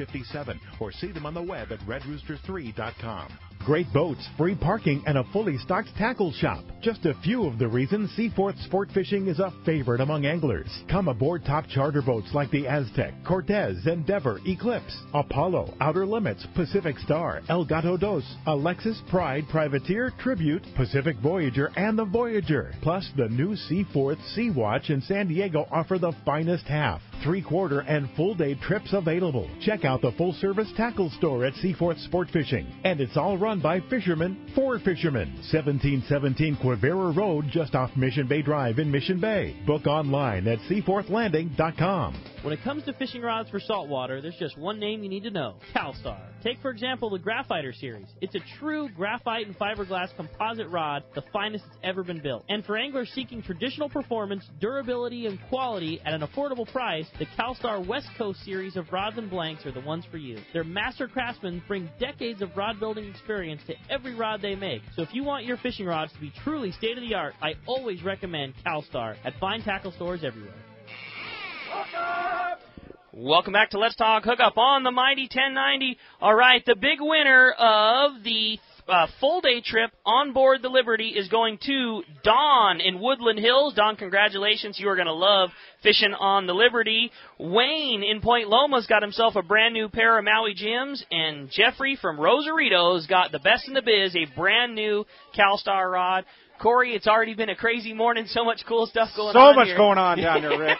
or see them on the web at redrooster3.com. Great boats, free parking, and a fully stocked tackle shop. Just a few of the reasons Seaforth Sport Fishing is a favorite among anglers. Come aboard top charter boats like the Aztec, Cortez, Endeavor, Eclipse, Apollo, Outer Limits, Pacific Star, El Gato Dos, Alexis, Pride, Privateer, Tribute, Pacific Voyager, and the Voyager. Plus, the new Seaforth Sea Watch in San Diego offer the finest half, 3/4, and full-day trips available. Check out the full-service tackle store at Seaforth Sport Fishing. And it's all run by fishermen for fishermen. 1717 Quivira Road, just off Mission Bay Drive in Mission Bay. Book online at seaforthlanding.com. When it comes to fishing rods for saltwater, there's just one name you need to know: CalStar. Take, for example, the Graphiter series. It's a true graphite and fiberglass composite rod, the finest it's ever been built. And for anglers seeking traditional performance, durability, and quality at an affordable price, the CalStar West Coast series of rods and blanks are the ones for you. Their master craftsmen bring decades of rod building experience to every rod they make. So if you want your fishing rods to be truly state-of-the-art, I always recommend CalStar at fine tackle stores everywhere. Welcome back to Let's Talk Hookup on the Mighty 1090. All right, the big winner of the full-day trip on board the Liberty is going to Don in Woodland Hills. Don, congratulations. You are going to love fishing on the Liberty. Wayne in Point Loma's got himself a brand-new pair of Maui Jims, and Jeffrey from Rosarito's got the best in the biz, a brand-new CalStar rod. Corey, it's already been a crazy morning. So much cool stuff going on So much here. going on down there, Rick.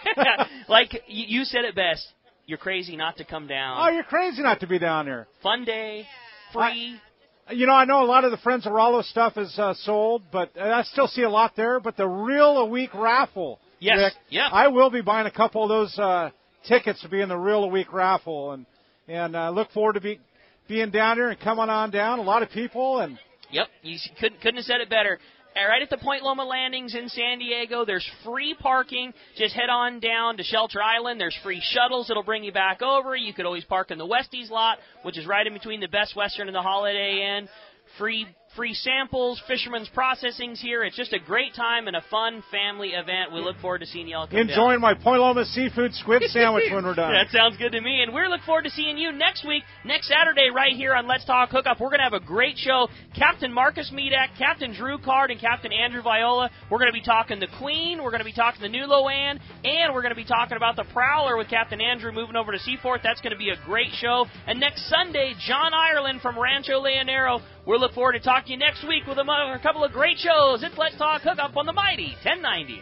Like you said it best. You're crazy not to come down. Oh, you're crazy not to be down there. Fun day, free. I know a lot of the Friends of Rollo stuff is sold, but I still see a lot there. But the Reel a Week raffle, yes, Rick, yeah. I will be buying a couple of those tickets to be in the Reel a Week raffle, and look forward to being down there and coming on down. A lot of people and. Yep, you couldn't have said it better. Right at the Point Loma landings in San Diego, there's free parking. Just head on down to Shelter Island. There's free shuttles that'll bring you back over. You could always park in the Westies lot, which is right in between the Best Western and the Holiday Inn. Free samples, fishermen's processings here. It's just a great time and a fun family event. We look forward to seeing y'all come Enjoying down. my Point Loma seafood squid sandwich when we're done. That sounds good to me. And we look forward to seeing you next week, next Saturday, right here on Let's Talk Hookup. We're going to have a great show. Captain Marcus Medak, Captain Drew Card, and Captain Andrew Viola. We're going to be talking the Queen. We're going to be talking the New Loan. And we're going to be talking about the Prowler with Captain Andrew moving over to Seaforth. That's going to be a great show. And next Sunday, John Ireland from Rancho Leonero. We'll look forward to talking to you next week with a couple of great shows. It's Let's Talk Hookup on the Mighty 1090.